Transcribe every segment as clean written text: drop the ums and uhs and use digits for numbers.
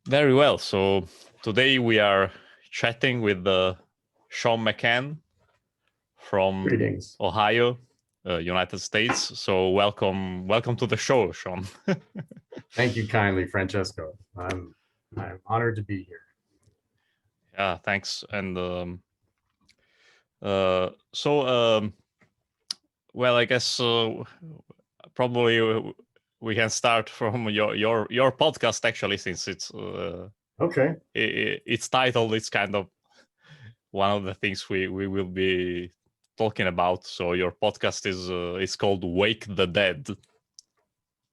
Very well. So today we are chatting with Sean McCann from Greetings. Ohio, United States. So welcome to the show, Sean. Thank you kindly, Francesco. I'm honored to be here. Yeah, thanks. And well, I guess probably we can start from your podcast actually, since it's Okay. its title. It's kind of one of the things we will be talking about. So your podcast is it's called Wake the Dead,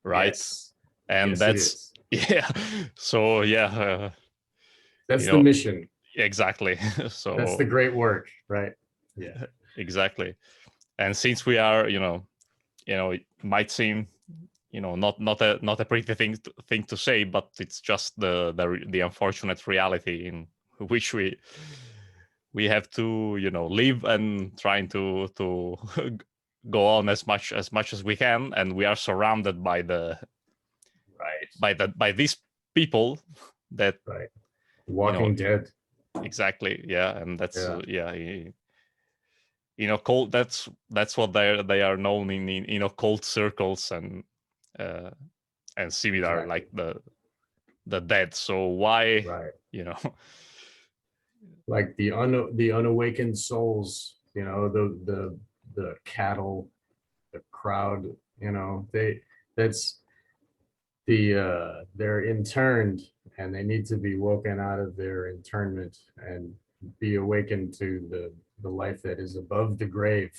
right? Yes. And Yes, that's yeah. So yeah, that's the mission. Exactly. So that's the great work, right? Yeah. Exactly. And since we are, it might seem, not a pretty thing to say, but it's just the unfortunate reality in which we have to live and trying to go on as much as we can, and we are surrounded by these people that Walking Dead. Exactly, yeah. And that's cult, that's what they are known in cult circles and similar, like the dead. So why like the unawakened souls, the cattle, the crowd, they're interned, and they need to be woken out of their internment and be awakened to the life that is above the grave.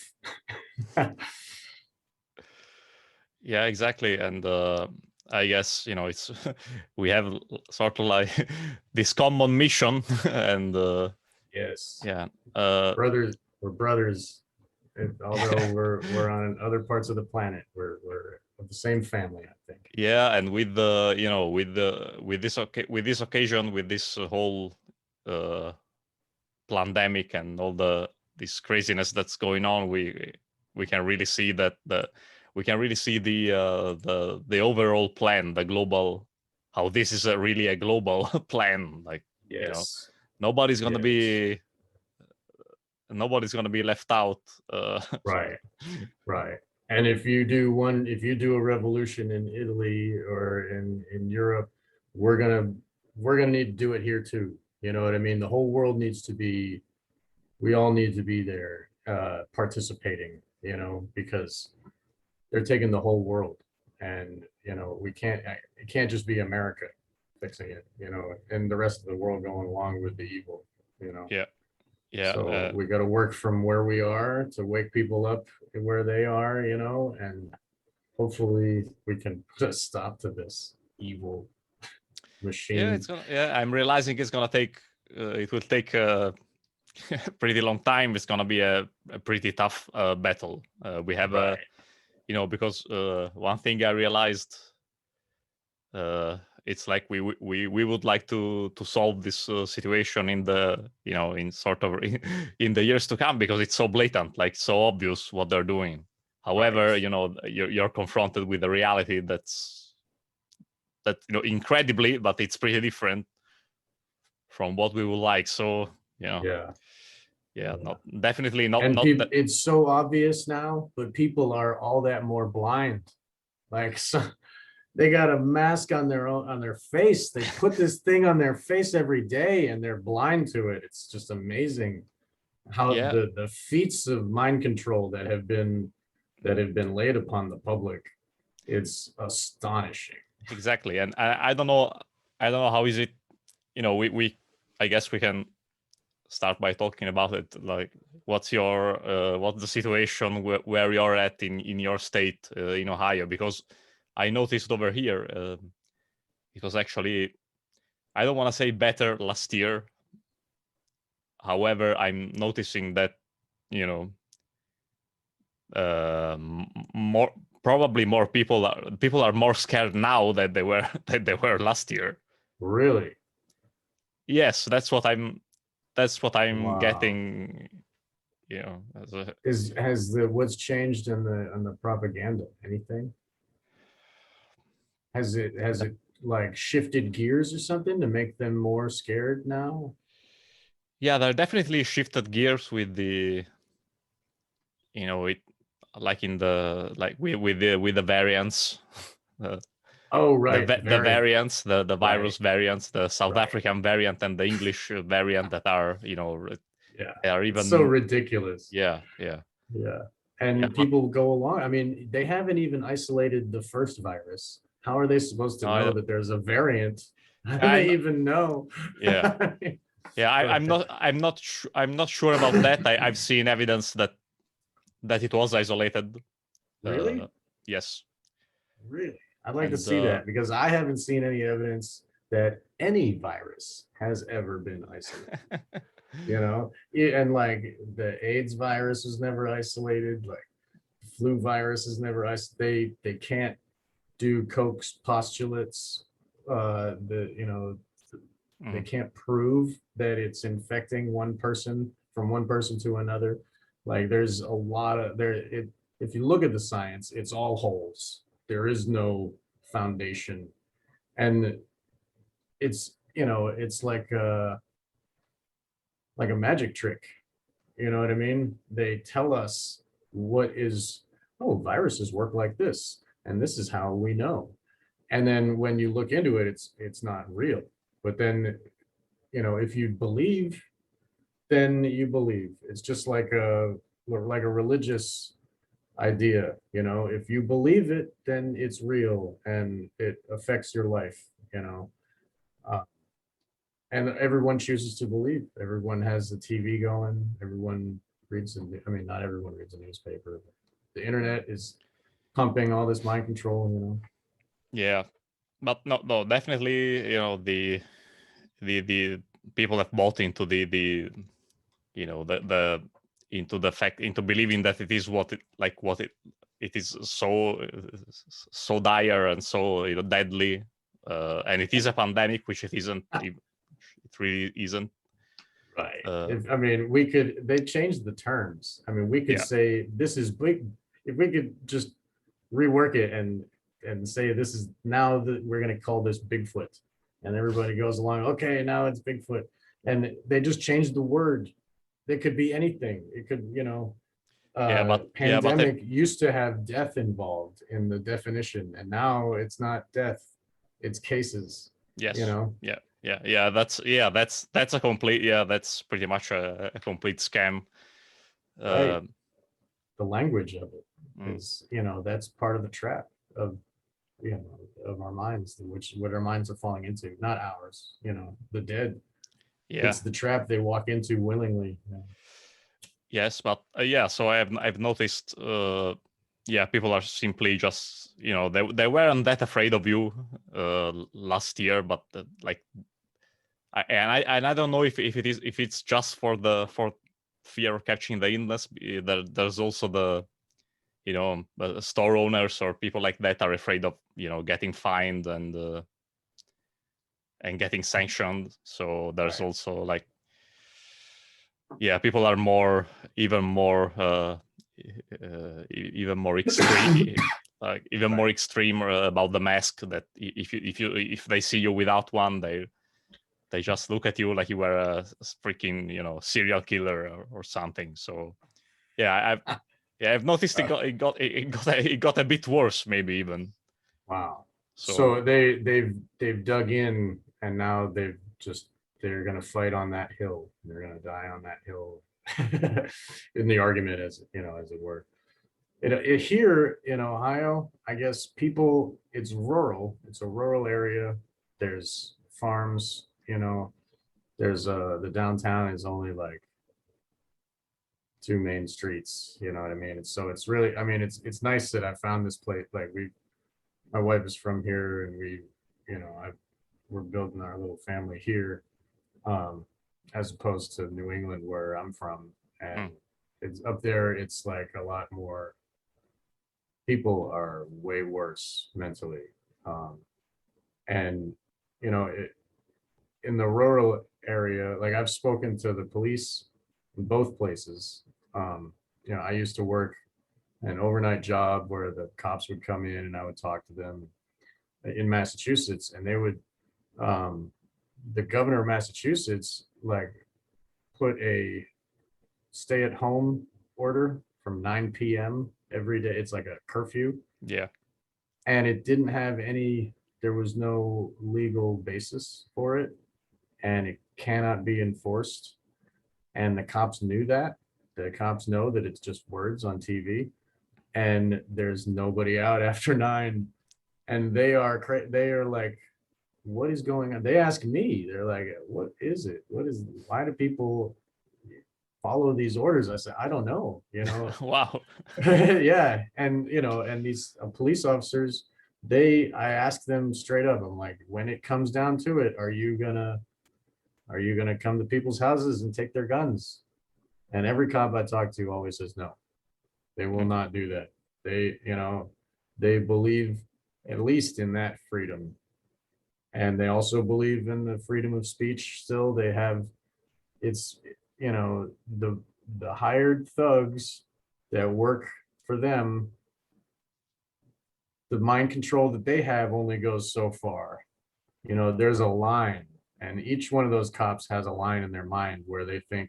Yeah, exactly. And I guess it's we have sort of like this common mission and yes, yeah, we're brothers, although we're on other parts of the planet. We're of the same family, I think. Yeah, and with the with this occasion, with this whole plandemic and all this craziness that's going on, we can really see that the overall plan, the global, how this is really a global plan. Like, nobody's gonna be left out. Right. Right. And if you do a revolution in Italy or in Europe, we're gonna need to do it here too. You know what I mean? The whole world needs to be, we all need to be there, participating, because they're taking the whole world, and it can't just be America fixing it, and the rest of the world going along with the evil. Yeah. So we got to work from where we are to wake people up where they are, and hopefully we can put a stop to this evil machine. I'm realizing it's gonna take it will take a pretty long time. It's gonna be a pretty tough battle. We have because one thing I realized, it's like we would like to solve this situation in the in sort of in the years to come, because it's so blatant, like so obvious what they're doing. However, you're confronted with a reality that incredibly, but it's pretty different from what we would like. So definitely not. And it's so obvious now, but people are all that more blind. Like, so they got a mask on their face. They put this thing on their face every day, and they're blind to it. It's just amazing how the feats of mind control that have been laid upon the public. It's astonishing. Exactly. And I don't know how is it, we I guess we can start by talking about it. Like, what's the situation where you're at in your state, in Ohio? Because I noticed over here, because actually I don't want to say better last year. However, I'm noticing that probably more people are more scared now than they were last year. Really? Yes, that's what I'm Wow. getting. What's changed in the propaganda? Anything? Has it like shifted gears or something to make them more scared now? Yeah, they're definitely shifted gears with the, it like in the like with the variants. uh, Oh, the right, the variants, the right, virus variants, the South right. African variant and the English variant that are, Yeah, they are it's so even, ridiculous. yeah, yeah, Yeah, yeah. and But people go along. I mean, they haven't even isolated the first virus. How are they supposed to know I, that there's a variant? How do they I'm even know? yeah, yeah. But I'm not sure about that. I've seen evidence that it was isolated. Uh, really, yes, really, I'd like to and see that because I haven't seen any evidence that any virus has ever been isolated. You know, and like the AIDS virus was never isolated. Like flu virus is never isolated. They can't do Koch's postulates. They mm, can't prove that it's infecting one person from one person to another. Like there's a lot of there. If you look at the science, it's all holes. There is no foundation, and it's like a magic trick. You know what I mean? They tell us what is, oh, viruses work like this, and this is how we know. And then when you look into it, it's not real. But then, if you believe, then you believe. It's just like a religious idea. If you believe it, then it's real and it affects your life. You know, uh, and everyone chooses to believe. Everyone has the TV going. Everyone reads I mean, not everyone reads a newspaper. But the internet is pumping all this mind control. yeah. But no, definitely, the people have bought into the the into the fact, into believing that it is what it is, so dire and so, deadly, and it is a pandemic, which it isn't. It really isn't. Right. Uh, They changed the terms. I mean, we could yeah, say this is big. If we could just rework it and say this is now that we're going to call this Bigfoot, and everybody goes along. Okay, now it's Bigfoot, and they just changed the word. It could be anything. It could, but pandemic used to have death involved in the definition, and now it's not death, it's cases. You yes, know, yeah. That's a complete, that's pretty much a complete scam. right? Uh, The language of it mm, is, that's part of the trap of of our minds, which what our minds are falling into, not ours. The dead. yeah. It's the trap they walk into willingly. Yes, but yeah. So I've noticed. Yeah, people are simply just, they weren't that afraid of you last year, but like, and I don't know if it's just for fear of catching the illness. There's also the store owners or people like that are afraid of, getting fined and getting sanctioned. So there's Right. also like, yeah, people are more even more even more extreme, like even more Right. extreme about the mask, that if they see you without one, they just look at you like you were a freaking, serial killer or something. So yeah, I've noticed it got a bit worse, maybe even. Wow. So So they've dug in, and now they're gonna fight on that hill. They're gonna die on that hill in the argument, as it were. Here in Ohio, I guess it's rural. It's a rural area. There's farms. There's the downtown is only like two main streets. You know what I mean? It's really, I mean, it's nice that I found this place. Like my wife is from here, and we're building our little family here, um, as opposed to New England where I'm from, and mm, it's up there. It's like a lot more. People are way worse mentally, and in the rural area, like I've spoken to the police in both places. I used to work an overnight job where the cops would come in and I would talk to them. in Massachusetts, and they would, the governor of Massachusetts like put a stay-at-home order from 9 p.m. every day. It's like a curfew. Yeah. And it didn't have there was no legal basis for it, and it cannot be enforced. And the cops knew that. The cops know that it's just words on TV, and there's nobody out after 9. And they are like, what is going on? They ask me, they're like, what is it? Why do people follow these orders? I said, I don't know, Wow. Yeah. And and these police officers, I ask them straight up, I'm like, when it comes down to it, are you gonna come to people's houses and take their guns? And every cop I talk to always says no, they will not do that. They believe at least in that freedom, and they also believe in the freedom of speech. Still, they have, it's the hired thugs that work for them, the mind control that they have only goes so far. There's a line, and each one of those cops has a line in their mind where they think,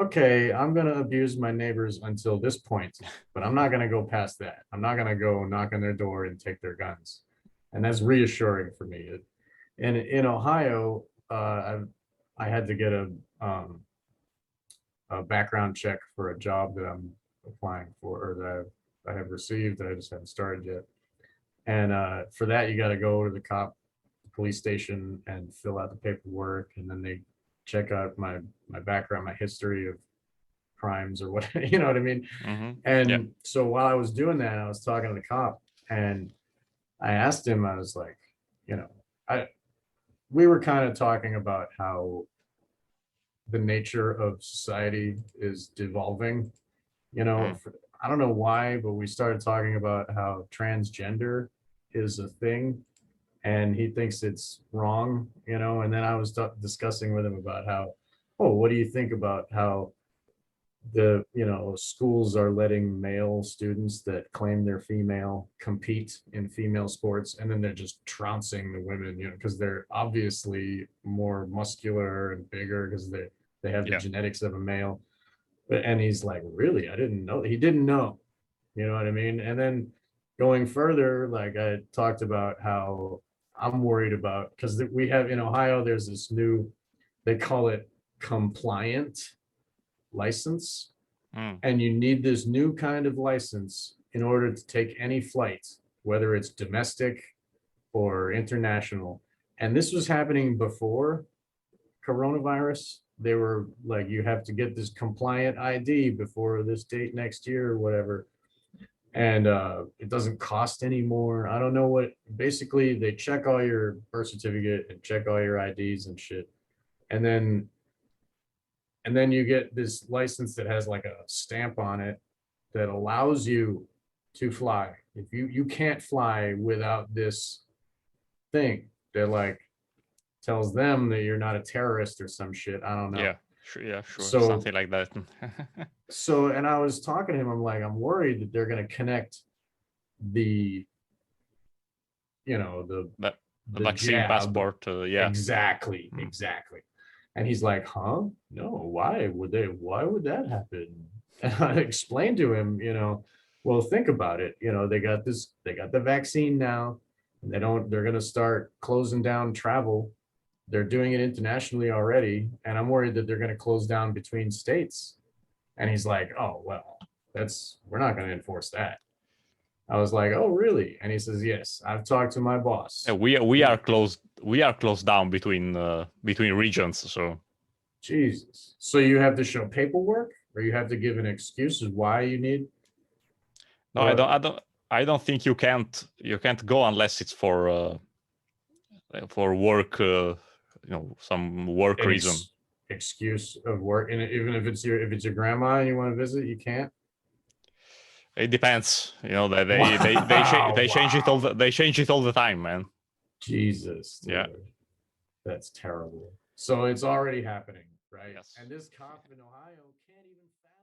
okay, I'm going to abuse my neighbors until this point, but I'm not going to go past that. I'm not going to go knock on their door and take their guns. And that's reassuring for me. And in Ohio, I had to get a background check for a job that I'm applying for, or that I have received, that I just haven't started yet. And for that, you got to go to the police station and fill out the paperwork, and then they check out my background, my history of crimes or what, you know what I mean? And so while I was doing that, I was talking to the cop, and I asked him, I was like, we were kind of talking about how the nature of society is devolving, I don't know why, but we started talking about how transgender is a thing, and he thinks it's wrong, and then I was discussing with him about how, what do you think about how the schools are letting male students that claim they're female compete in female sports, and then they're just trouncing the women, because they're obviously more muscular and bigger because they have the genetics of a male. And he's like, really? I didn't know. He didn't know, you know what I mean? And then going further, like I talked about how I'm worried about, because we have in Ohio, there's this new, they call it compliant license. And you need this new kind of license in order to take any flight, whether it's domestic or international. And this was happening before coronavirus. They were like, you have to get this compliant ID before this date next year or whatever. And it doesn't cost anymore. I don't know what, basically they check all your birth certificate and check all your IDs and shit. And then you get this license that has like a stamp on it that allows you to fly. If you can't fly without this thing that like tells them that you're not a terrorist or some shit. I don't know. Yeah, sure. So, something like that. So, and I was talking to him, I'm like, I'm worried that they're going to connect the vaccine jab. passport. Exactly. And he's like, huh? No, why would that happen? And I explained to him, well, think about it. They got the vaccine now, and they're going to start closing down travel. They're doing it internationally already. And I'm worried that they're going to close down between states. And he's like, oh, well, we're not going to enforce that. I was like, oh, really? And he says, yes, I've talked to my boss. We are closed down between regions. So Jesus. So you have to show paperwork, or you have to give an excuse as why you need? No, I don't think you can't go unless it's for work, some work reason. Excuse of work, and even if it's your grandma and you want to visit, you can't. It depends. They change it all. They change it all the time, man. Jesus. Dude. Yeah. That's terrible. So it's already happening, right? Yes. And this cop in Ohio can't even fathom